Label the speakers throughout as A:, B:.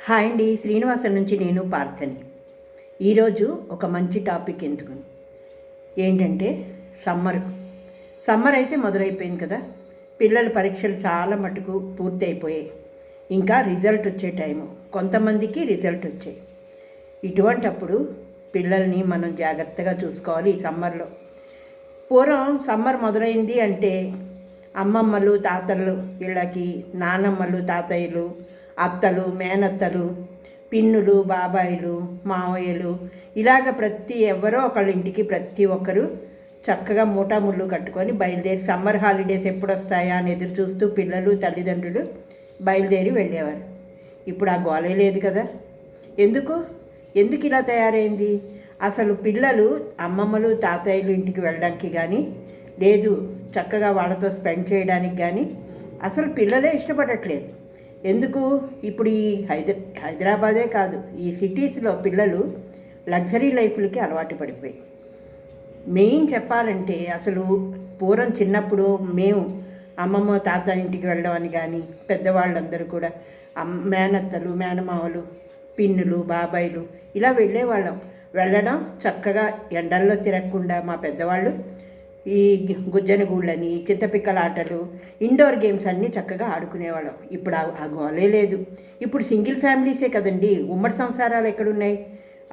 A: Hi అండి, శ్రీనివాసం నుంచి నేను పార్థని. ఈరోజు ఒక మంచి టాపిక్ ఏంటంటే సమ్మర్ అయితే మొదలైపోయింది కదా. పిల్లల పరీక్షలు చాలా మటుకు పూర్తి అయిపోయాయి. ఇంకా రిజల్ట్ వచ్చే టైము, కొంతమందికి రిజల్ట్ వచ్చాయి. ఇటువంటప్పుడు పిల్లల్ని మనం జాగ్రత్తగా చూసుకోవాలి. ఈ సమ్మర్లో పూర్వం సమ్మర్ మొదలైంది అంటే అమ్మమ్మలు తాతలు వీళ్ళకి, నానమ్మలు తాతయ్యలు, అత్తలు మేనత్తలు, పిన్నులు బాబాయిలు మావయ్యలు, ఇలాగ ఎవరో ఒకళ్ళ ఇంటికి ప్రతి ఒక్కరు చక్కగా మూటాముళ్ళు కట్టుకొని బయలుదేరి సమ్మర్ హాలిడేస్ ఎప్పుడు వస్తాయా అని ఎదురు చూస్తూ పిల్లలు తల్లిదండ్రులు బయలుదేరి వెళ్ళేవారు. ఇప్పుడు ఆ గోలే లేదు కదా. ఎందుకు ఇలా తయారైంది? అసలు పిల్లలు అమ్మమ్మలు తాతయ్యలు ఇంటికి వెళ్ళడానికి కానీ లేదు, చక్కగా వాళ్ళతో స్పెండ్ చేయడానికి కానీ అసలు పిల్లలే ఇష్టపడట్లేదు. ఎందుకు? ఇప్పుడు ఈ హైదరాబాదే కాదు, ఈ సిటీస్లో పిల్లలు లగ్జరీ లైఫ్లకి అలవాటు పడిపోయి. మెయిన్ చెప్పాలంటే అసలు పూర్వం చిన్నప్పుడు మేము అమ్మమ్మ తాత ఇంటికి వెళ్ళడం అని కానీ పెద్దవాళ్ళందరూ కూడా మేనత్తలు మేనమావలు పిన్నులు బాబాయిలు ఇలా వెళ్ళడం చక్కగా ఎండల్లో తిరగకుండా మా పెద్దవాళ్ళు ఈ గుజ్జనగూళ్ళని చింతపిక్కల ఆటలు ఇండోర్ గేమ్స్ అన్నీ చక్కగా ఆడుకునేవాళ్ళం. ఇప్పుడు ఆ గోలే లేదు. ఇప్పుడు సింగిల్ ఫ్యామిలీసే కదండి, ఉమ్మడి సంసారాలు ఎక్కడున్నాయి?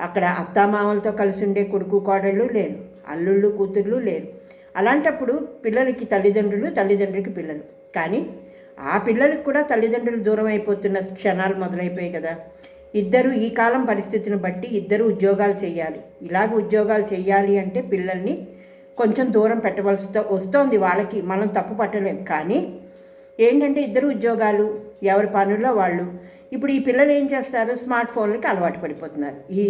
A: అక్కడ అత్తామామలతో కలిసి ఉండే కొడుకు కోడళ్ళు లేరు, అల్లుళ్ళు కూతుళ్ళు లేరు. అలాంటప్పుడు పిల్లలకి తల్లిదండ్రులకి పిల్లలు. కానీ ఆ పిల్లలకి కూడా తల్లిదండ్రులు దూరం అయిపోతున్న క్షణాలు మొదలైపోయాయి కదా. ఇద్దరు ఈ కాలం పరిస్థితిని బట్టి ఇద్దరు ఉద్యోగాలు చేయాలి. ఇలాగ ఉద్యోగాలు చేయాలి అంటే పిల్లల్ని కొంచెం దూరం పెట్టవలసి వస్తోంది. వాళ్ళకి మనం తప్పు పట్టలేం. కానీ ఏంటంటే ఇద్దరు ఉద్యోగాలు, ఎవరి పనుల్లో వాళ్ళు. ఇప్పుడు ఈ పిల్లలు ఏం చేస్తారు? స్మార్ట్ ఫోన్లకి అలవాటు పడిపోతున్నారు. ఈ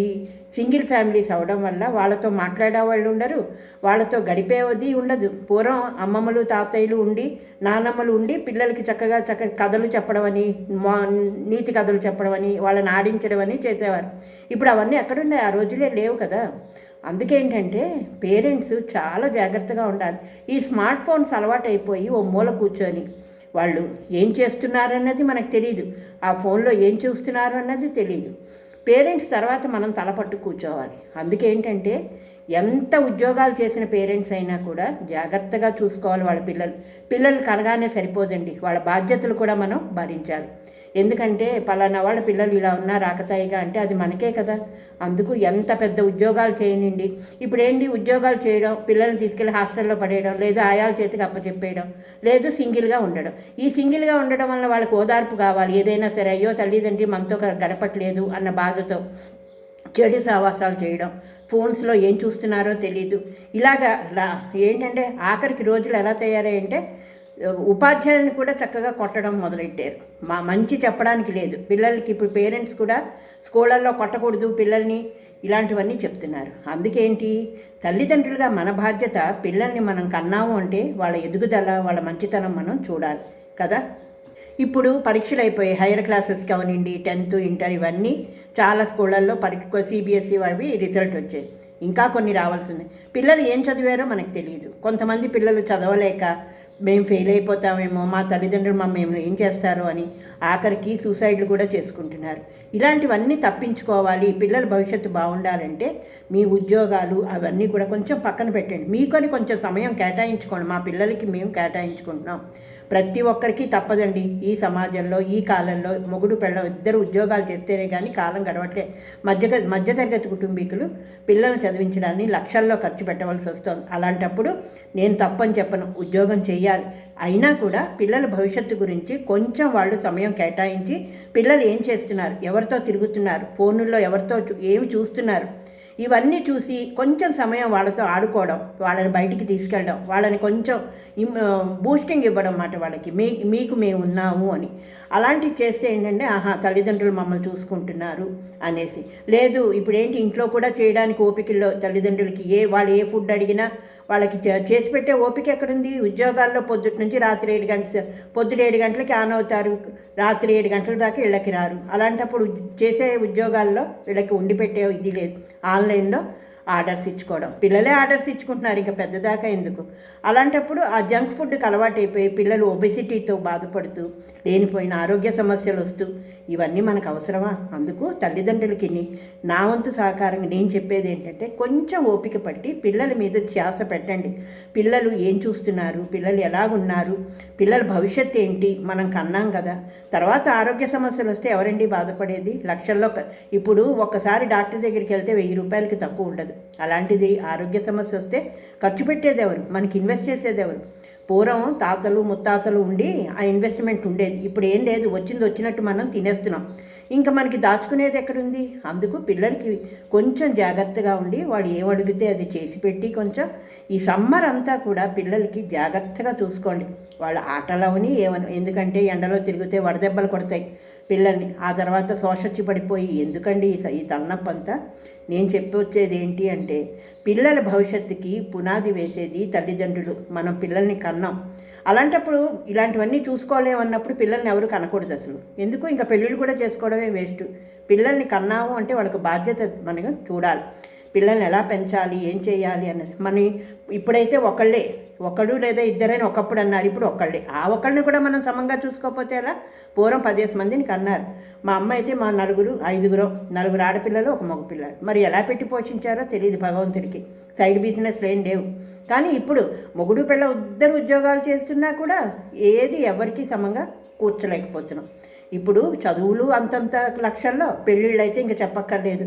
A: సింగిల్ ఫ్యామిలీస్ అవడం వల్ల వాళ్ళతో మాట్లాడే వాళ్ళు ఉండరు, వాళ్ళతో గడిపేది ఉండదు. పూర్వం అమ్మమ్మలు తాతయ్యలు ఉండి నానమ్మలు ఉండి పిల్లలకి చక్కగా కథలు చెప్పడం అని, నీతి కథలు చెప్పడం అని, వాళ్ళని ఆడించడం అని చేసేవారు. ఇప్పుడు అవన్నీ ఎక్కడున్నాయి? ఆ రోజులే లేవు కదా. అందుకేంటంటే పేరెంట్స్ చాలా జాగ్రత్తగా ఉండాలి. ఈ స్మార్ట్ ఫోన్స్ అలవాటు అయిపోయి ఓ మూల కూర్చొని వాళ్ళు ఏం చేస్తున్నారన్నది మనకు తెలియదు, ఆ ఫోన్లో ఏం చూస్తున్నారు అన్నది తెలియదు. పేరెంట్స్ తర్వాత మనం తలపట్టు కూర్చోవాలి. అందుకేంటంటే ఎంత ఉద్యోగాలు చేసిన పేరెంట్స్ అయినా కూడా జాగ్రత్తగా చూసుకోవాలి వాళ్ళ పిల్లలు కనగానే సరిపోదండి, వాళ్ళ బాధ్యతలు కూడా మనం భరించాలి. ఎందుకంటే పలానా వాళ్ళ పిల్లలు ఇలా ఉన్నారు ఆకతాయిగా అంటే అది మనకే కదా. అందుకు ఎంత పెద్ద ఉద్యోగాలు చేయనండి. ఇప్పుడు ఏంటి ఉద్యోగాలు చేయడం, పిల్లల్ని తీసుకెళ్ళి హాస్టల్లో పడేయడం, లేదా ఆయాల చేతికి అప్పచెప్పేయడం, లేదు సింగిల్గా ఉండడం. ఈ సింగిల్గా ఉండడం వల్ల వాళ్ళకి ఓదార్పు కావాలి. ఏదైనా సరే అయ్యో తల్లిదండ్రి మనతో గడపట్లేదు అన్న బాధతో చెడు సావాసాలు చేయడం, ఫోన్స్లో ఏం చూస్తున్నారో తెలీదు. ఇలాగా ఏంటంటే ఆఖరికి రోజులు ఎలా తయారయ్యంటే ఉపాధ్యాయులను కూడా చక్కగా కొట్టడం మొదలెట్టారు. మంచి చెప్పడానికి లేదు పిల్లలకి. ఇప్పుడు పేరెంట్స్ కూడా స్కూళ్ళల్లో కొట్టకూడదు పిల్లల్ని, ఇలాంటివన్నీ చెప్తున్నారు. అందుకేంటి, తల్లిదండ్రులుగా మన బాధ్యత పిల్లల్ని మనం కన్నాము అంటే వాళ్ళ ఎదుగుదల వాళ్ళ మంచితనం మనం చూడాలి కదా. ఇప్పుడు పరీక్షలు అయిపోయాయి, హైయర్ క్లాసెస్కి అవనండి, 10th ఇంటర్ ఇవన్నీ చాలా స్కూళ్ళల్లో CBSE అవి రిజల్ట్ వచ్చాయి. ఇంకా కొన్ని రావాల్సింది. పిల్లలు ఏం చదివారో మనకు తెలియదు. కొంతమంది పిల్లలు చదవలేక మేము ఫెయిల్ అయిపోతామేమో, మా తల్లిదండ్రులు మేము ఏం చేస్తారో అని ఆఖరికి సూసైడ్లు కూడా చేసుకుంటున్నారు. ఇలాంటివన్నీ తప్పించుకోవాలి. పిల్లల భవిష్యత్తు బాగుండాలంటే మీ ఉద్యోగాలు అవన్నీ కూడా కొంచెం పక్కన పెట్టండి. మీకొని కొంచెం సమయం కేటాయించుకోండి. మా పిల్లలకి మేము కేటాయించుకుంటున్నాం. ప్రతి ఒక్కరికి తప్పదండి. ఈ సమాజంలో ఈ కాలంలో మొగుడు పెళ్ళం ఇద్దరు ఉద్యోగాలు చేస్తేనే కానీ కాలం గడవట్లే. మధ్యతరగతి కుటుంబీకులు పిల్లల్ని చదివించడాన్ని లక్షల్లో ఖర్చు పెట్టవలసి వస్తుంది. అలాంటప్పుడు నేను తప్పని చెప్పను, ఉద్యోగం చేయాలి. అయినా కూడా పిల్లల భవిష్యత్తు గురించి కొంచెం వాళ్ళు సమయం కేటాయించి పిల్లలు ఏం చేస్తున్నారు, ఎవరితో తిరుగుతున్నారు, ఫోనుల్లో ఎవరితో ఏమి చూస్తున్నారు, ఇవన్నీ చూసి కొంచెం సమయం వాళ్ళతో ఆడుకోవడం, వాళ్ళని బయటికి తీసుకెళ్ళడం, వాళ్ళని కొంచెం బూస్టింగ్ ఇవ్వడం అన్నమాట. వాళ్ళకి మీకు మేము ఉన్నాము అని అలాంటివి చేస్తే ఏంటంటే తల్లిదండ్రులు మమ్మల్ని చూసుకుంటున్నారు అనేసి. లేదు ఇప్పుడు ఏంటి ఇంట్లో కూడా చేయడానికి ఓపికల్లో తల్లిదండ్రులకి వాళ్ళు ఏ ఫుడ్ అడిగినా వాళ్ళకి చేసి పెట్టే ఓపిక ఎక్కడుంది? ఉద్యోగాల్లో పొద్దుటి నుంచి రాత్రి 7 గంటలు, పొద్దున 7 గంటలకి ఆన్ అవుతారు, రాత్రి 7 గంటల దాకా ఇళ్ళకి రారు. అలాంటప్పుడు చేసే ఉద్యోగాల్లో వీళ్ళకి ఉండి పెట్టే ఇది లేదు. ఆన్లైన్లో ఆర్డర్స్ ఇచ్చుకోవడం, పిల్లలే ఆర్డర్స్ ఇచ్చుకుంటున్నారు, ఇంకా పెద్దదాకా ఎందుకు. అలాంటప్పుడు ఆ జంక్ ఫుడ్కి అలవాటైపోయి పిల్లలు ఒబెసిటీతో బాధపడుతూ లేనిపోయిన ఆరోగ్య సమస్యలు వస్తూ ఇవన్నీ మనకు అవసరమా? అందుకు తల్లిదండ్రులకి నా వంతు సహకారంగా నేను చెప్పేది ఏంటంటే, కొంచెం ఓపిక పట్టి పిల్లల మీద ధ్యాస పెట్టండి. పిల్లలు ఏం చూస్తున్నారు, పిల్లలు ఎలాగున్నారు, పిల్లల భవిష్యత్తు ఏంటి, మనం కన్నాం కదా. తర్వాత ఆరోగ్య సమస్యలు వస్తే ఎవరండి బాధపడేది? లక్షల్లో ఇప్పుడు ఒక్కసారి డాక్టర్ దగ్గరికి వెళ్తే 1000 రూపాయలకి తక్కువ ఉండదు. అలాంటిది ఆరోగ్య సమస్య వస్తే ఖర్చు పెట్టేది ఎవరు, మనకి ఇన్వెస్ట్ చేసేది ఎవరు? పూర్వం తాతలు ముత్తాతలు ఉండి ఆ ఇన్వెస్ట్మెంట్ ఉండేది. ఇప్పుడు ఏం లేదు, వచ్చింది వచ్చినట్టు మనం తినేస్తున్నాం. ఇంకా మనకి దాచుకునేది ఎక్కడుంది? అందుకు పిల్లలకి కొంచెం జాగ్రత్తగా ఉండి వాళ్ళు ఏం అడిగితే అది చేసి పెట్టి, కొంచెం ఈ సమ్మర్ అంతా కూడా పిల్లలకి జాగ్రత్తగా చూసుకోండి. వాళ్ళ ఆటలవని ఏమని, ఎందుకంటే ఎండలో తిరిగితే వడదెబ్బలు కొడతాయి పిల్లల్ని. ఆ తర్వాత శోషొచ్చి పడిపోయి ఎందుకండి ఈ తలనొప్పి అంతా? నేను చెప్పొచ్చేది ఏంటి అంటే, పిల్లల భవిష్యత్తుకి పునాది వేసేది తల్లిదండ్రులు. మనం పిల్లల్ని కన్నాం, అలాంటప్పుడు ఇలాంటివన్నీ చూసుకోలేమన్నప్పుడు పిల్లల్ని ఎవరు కనకూడదు అసలు. ఎందుకు ఇంకా పెళ్ళిళ్ళు కూడా చేసుకోవడమే వేస్ట్. పిల్లల్ని కన్నాము అంటే వాళ్ళకి బాధ్యత మనకు చూడాలి. పిల్లల్ని ఎలా పెంచాలి, ఏం చేయాలి అన్నది మన ఇప్పుడైతే ఒకడు లేదా ఇద్దరైనా ఒకప్పుడు అన్నారు, ఇప్పుడు ఒకళ్ళే. ఆ ఒకళ్ళని కూడా మనం సమంగా చూసుకోకపోతే ఎలా? పూర్వం 10 మందిని కన్నారు. మా అమ్మ అయితే మా 4 ఆడపిల్లలు, 1 మగపిల్లాడు. మరి ఎలా పెట్టి పోషించారో తెలియదు భగవంతుడికి. సైడ్ బిజినెస్లు ఏం లేవు. కానీ ఇప్పుడు మొగుడు పిల్ల ఇద్దరు ఉద్యోగాలు చేస్తున్నా కూడా ఏది ఎవరికి సమంగా కూర్చోలేకపోతున్నాం. ఇప్పుడు చదువులు అంతంత లక్షల్లో, పెళ్ళిళ్ళు అయితే ఇంకా చెప్పక్కర్లేదు.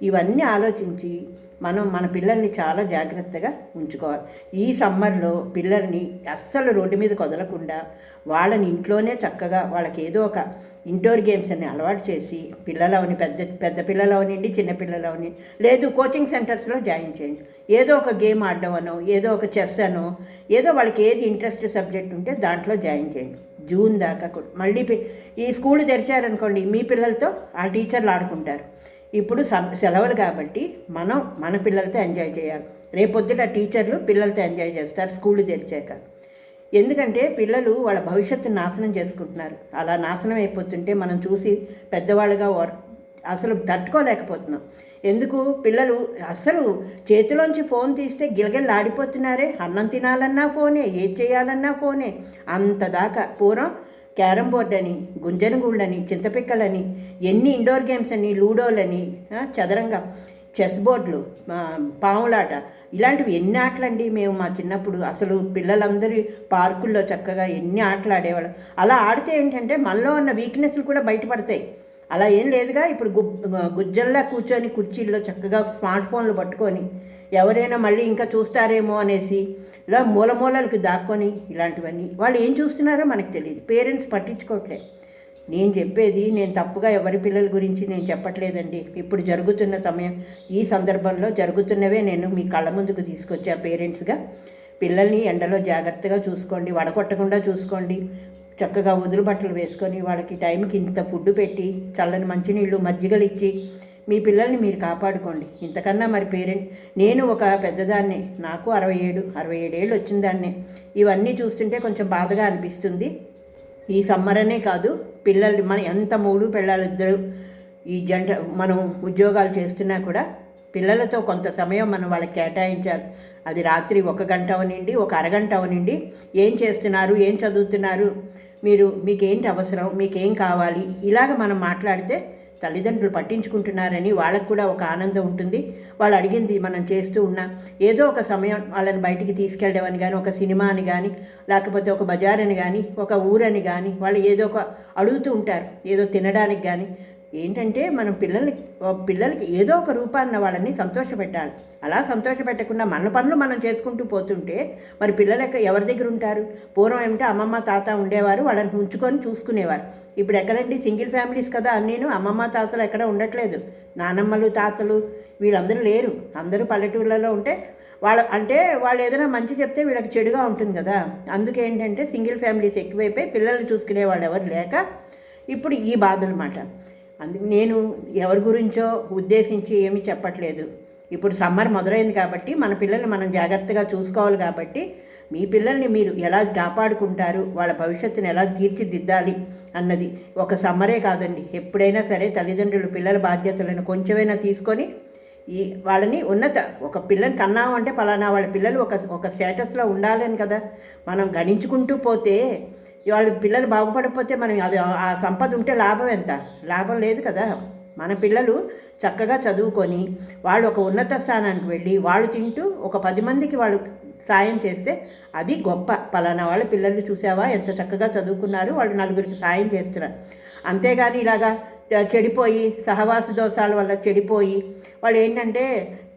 A: ఇవన్నీ ఆలోచించి మనం మన పిల్లల్ని చాలా జాగ్రత్తగా ఉంచుకోవాలి. ఈ సమ్మర్లో పిల్లల్ని అస్సలు రోడ్డు మీద వదలకుండా వాళ్ళని ఇంట్లోనే చక్కగా వాళ్ళకి ఏదో ఒక ఇండోర్ గేమ్స్ అని అలవాటు చేసి, పిల్లలవని పెద్ద పిల్లలవనండి, చిన్నపిల్లలవని లేదు, కోచింగ్ సెంటర్స్లో జాయిన్ చేయండి. ఏదో ఒక గేమ్ ఆడడం అనో, ఏదో ఒక చెస్ అనో, ఏదో వాళ్ళకి ఏది ఇంట్రెస్ట్ సబ్జెక్ట్ ఉంటే దాంట్లో జాయిన్ చేయండి. జూన్ దాకా కూడా మళ్ళీ ఈ స్కూల్ తెరిచారనుకోండి, మీ పిల్లలతో ఆ టీచర్లు ఆడుకుంటారు. ఇప్పుడు సెలవులు కాబట్టి మనం మన పిల్లలతో ఎంజాయ్ చేయాలి. రేపొద్దుట టీచర్లు పిల్లలతో ఎంజాయ్ చేస్తారు స్కూళ్ళు తెరిచాక. ఎందుకంటే పిల్లలు వాళ్ళ భవిష్యత్తును నాశనం చేసుకుంటున్నారు. అలా నాశనం అయిపోతుంటే మనం చూసి పెద్దవాళ్ళుగా అసలు తట్టుకోలేకపోతున్నాం. ఎందుకు? పిల్లలు అసలు చేతిలోంచి ఫోన్ తీస్తే గిలగిల్లాడిపోతున్నారే. అన్నం తినాలన్నా ఫోనే, ఏది చేయాలన్నా ఫోనే. అంతదాకా పూర్వం క్యారమ్ బోర్డ్ అని, గుంజనగూళ్ళని, చింతపిక్కలని, ఎన్ని ఇండోర్ గేమ్స్ అని, లూడోలని, చదరంగం, చెస్ బోర్డులు, పావులాట, ఇలాంటివి ఎన్ని ఆటలండి. మేము మా చిన్నప్పుడు అసలు పిల్లలందరూ పార్కుల్లో చక్కగా ఎన్ని ఆటలు ఆడేవాళ్ళం. అలా ఆడితే ఏంటంటే మనలో ఉన్న వీక్నెస్లు కూడా బయటపడతాయి. అలా ఏం లేదుగా. ఇప్పుడు గుజ్జల్లా కూర్చొని కుర్చీల్లో చక్కగా స్మార్ట్ ఫోన్లు పట్టుకొని ఎవరైనా మళ్ళీ ఇంకా చూస్తారేమో అనేసి ఇలా మూలకి దాక్కొని ఇలాంటివన్నీ వాళ్ళు ఏం చూస్తున్నారో మనకు తెలియదు. పేరెంట్స్ పట్టించుకోవట్లేదు. నేను చెప్పేది, నేను తప్పుగా ఎవరి పిల్లల గురించి నేను చెప్పట్లేదండి. ఇప్పుడు జరుగుతున్న సమయం, ఈ సందర్భంలో జరుగుతున్నవే నేను మీ కళ్ళ ముందుకు తీసుకొచ్చా. పేరెంట్స్గా పిల్లల్ని ఎండలో జాగ్రత్తగా చూసుకోండి, వడకొట్టకుండా చూసుకోండి. చక్కగా వదులు బట్టలు వేసుకొని వాళ్ళకి టైంకి ఇంత ఫుడ్ పెట్టి, చల్లని మంచినీళ్ళు, మజ్జిగలు ఇచ్చి మీ పిల్లల్ని మీరు కాపాడుకోండి. ఇంతకన్నా మరి నేను ఒక పెద్దదాన్నే, నాకు 67 ఏళ్ళు వచ్చిన దాన్నే. ఇవన్నీ చూస్తుంటే కొంచెం బాధగా అనిపిస్తుంది. ఈ సమ్మర్ అనే కాదు, పిల్లలు మన ఎంత మూడు పిల్లలిద్దరు ఈ జంట మనం ఉద్యోగాలు చేస్తున్నా కూడా పిల్లలతో కొంత సమయం మనం వాళ్ళకి కేటాయించాలి. అది రాత్రి 1 గంట అవనండి, 1 అరగంట అవనండి. ఏం చేస్తున్నారు, ఏం చదువుతున్నారు, మీకేంటి అవసరం, మీకేం కావాలి, ఇలాగ మనం మాట్లాడితే తల్లిదండ్రులు పట్టించుకుంటున్నారని వాళ్ళకు కూడా ఒక ఆనందం ఉంటుంది. వాళ్ళు అడిగింది మనం చేస్తూ ఉన్నా ఏదో ఒక సమయం వాళ్ళని బయటికి తీసుకెళ్ళడం అని కానీ, ఒక సినిమా అని కానీ, లేకపోతే ఒక బజార్ అని కానీ, ఒక ఊరని కానీ, వాళ్ళు ఏదో ఒక అడుగుతూ ఉంటారు, ఏదో తినడానికి కానీ. ఏంటంటే మనం పిల్లలకి ఏదో ఒక రూపాన్న వాళ్ళని సంతోషపెట్టాలి. అలా సంతోషపెట్టకుండా మన పనులు మనం చేసుకుంటూ పోతుంటే మరి పిల్లలకి ఎవరి దగ్గర ఉంటారు? పూర్వం ఏమిటో అమ్మమ్మ తాత ఉండేవారు, వాళ్ళని ఉంచుకొని చూసుకునేవారు. ఇప్పుడు ఎక్కడండి, సింగిల్ ఫ్యామిలీస్ కదా అన్నీను. అమ్మమ్మ తాతలు ఎక్కడ ఉండట్లేదు, నానమ్మలు తాతలు వీళ్ళందరూ లేరు. అందరూ పల్లెటూళ్ళలో ఉంటే వాళ్ళు ఏదైనా మంచి చెప్తే వీళ్ళకి చెడుగా ఉంటుంది కదా. అందుకేంటంటే సింగిల్ ఫ్యామిలీస్ ఎక్కువైపోయి పిల్లల్ని చూసుకునే వాళ్ళు ఎవరు లేక ఇప్పుడు ఈ బాధలు మాట. అందుకు నేను ఎవరి గురించో ఉద్దేశించి ఏమీ చెప్పట్లేదు. ఇప్పుడు సమ్మర్ మొదలైంది కాబట్టి మన పిల్లల్ని మనం జాగ్రత్తగా చూసుకోవాలి. కాబట్టి మీ పిల్లల్ని మీరు ఎలా కాపాడుకుంటారు, వాళ్ళ భవిష్యత్తుని ఎలా తీర్చిదిద్దాలి అన్నది ఒక సమ్మరే కాదండి, ఎప్పుడైనా సరే తల్లిదండ్రులు పిల్లల బాధ్యతలను కొంచెమైనా తీసుకొని వాళ్ళని ఒక పిల్లని కన్నాము అంటే పలానా వాళ్ళ పిల్లలు ఒక స్టేటస్లో ఉండాలని కదా మనం గణించుకుంటూ పోతే వాళ్ళ పిల్లలు బాగుపడకపోతే మనం అది ఆ సంపద ఉంటే లాభం ఎంత? లాభం లేదు కదా. మన పిల్లలు చక్కగా చదువుకొని వాళ్ళు ఒక ఉన్నత స్థానానికి వెళ్ళి వాళ్ళు తింటూ ఒక 10 మందికి వాళ్ళు సాయం చేస్తే అది గొప్ప. పలానా వాళ్ళ పిల్లలు చూసావా ఎంత చక్కగా చదువుకున్నారు, వాళ్ళు నలుగురికి సాయం చేస్తున్నారు. అంతేగాని ఇలాగా చెడిపోయి సహవాస దోషాల వల్ల చెడిపోయి వాళ్ళు ఏంటంటే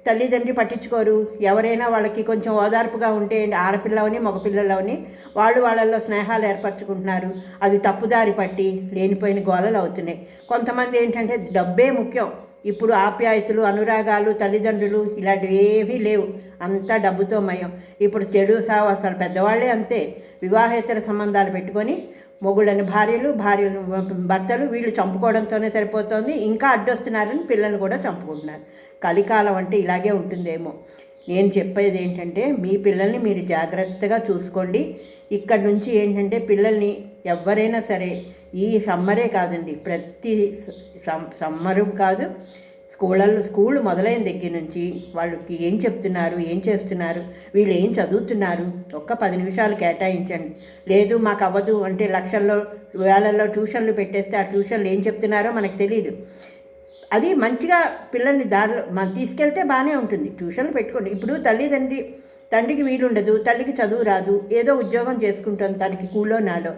A: తల్లిదండ్రి పట్టించుకోరు. ఎవరైనా వాళ్ళకి కొంచెం ఓదార్పుగా ఉంటే ఆడపిల్లవని మగపిల్లలవని వాళ్ళల్లో స్నేహాలు ఏర్పరచుకుంటున్నారు. అది తప్పుదారి పట్టి లేనిపోయిన గోలలు అవుతున్నాయి. కొంతమంది ఏంటంటే డబ్బే ముఖ్యం. ఇప్పుడు ఆప్యాయతలు అనురాగాలు తల్లిదండ్రులు ఇలాంటివి ఏమీ లేవు, అంతా డబ్బుతో మయం. ఇప్పుడు చెడు సావాసాలు పెద్దవాళ్ళే అంతే, వివాహేతర సంబంధాలు పెట్టుకొని మొగుళ్ళని భార్యలు భర్తలు వీళ్ళు చంపుకోవడంతోనే సరిపోతుంది. ఇంకా అడ్డొస్తున్నారని పిల్లల్ని కూడా చంపుకుంటున్నారు. కలికాలం అంటే ఇలాగే ఉంటుందేమో. నేను చెప్పేది ఏంటంటే మీ పిల్లల్ని మీరు జాగ్రత్తగా చూసుకోండి. ఇక్కడ నుంచి ఏంటంటే పిల్లల్ని ఎవరైనా సరే ఈ సమ్మరే కాదండి, ప్రతి సమ్మరు కాదు, స్కూల్ మొదలైన దగ్గర నుంచి వాళ్ళకి ఏం చెప్తున్నారు, ఏం చేస్తున్నారు, వీళ్ళు ఏం చదువుతున్నారు, ఒక్క 10 నిమిషాలు కేటాయించండి. లేదు మాకు అవ్వదు అంటే లక్షల్లో వేలల్లో ట్యూషన్లు పెట్టేస్తే ఆ ట్యూషన్లు ఏం చెప్తున్నారో మనకు తెలియదు. అది మంచిగా పిల్లల్ని దారిలో మనం తీసుకెళ్తే బాగానే ఉంటుంది. ట్యూషన్లు పెట్టుకోండి. ఇప్పుడు తండ్రికి వీలుండదు, తల్లికి చదువు రాదు, ఏదో ఉద్యోగం చేసుకుంటుంది తనకి కూలో నాలో,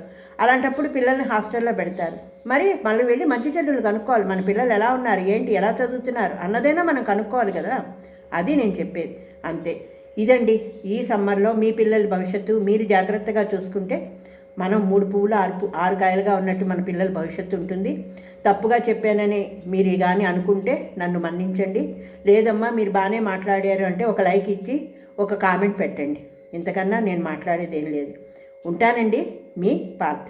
A: అలాంటప్పుడు పిల్లల్ని హాస్టల్లో పెడతారు. మళ్ళీ వెళ్ళి మంచి చెడ్డలు కనుక్కోవాలి. మన పిల్లలు ఎలా ఉన్నారు, ఏంటి, ఎలా చదువుతున్నారు అన్నదైనా మనం కనుక్కోవాలి కదా. అది నేను చెప్పేది. అంతే. ఇదండి ఈ సమ్మర్లో మీ పిల్లల భవిష్యత్తు మీరు జాగ్రత్తగా చూసుకుంటే మనం 3 పువ్వులు 6 కాయలుగా ఉన్నట్టు మన పిల్లల భవిష్యత్తు ఉంటుంది. తప్పుగా చెప్పానని మీరు కానీ అనుకుంటే నన్ను మన్నించండి. లేదమ్మా మీరు బాగానే మాట్లాడారు అంటే ఒక లైక్ ఇచ్చి ఒక కామెంట్ పెట్టండి. ఇంతకన్నా నేను మాట్లాడేది ఏం లేదు. ఉంటానండి, మీ పార్థ.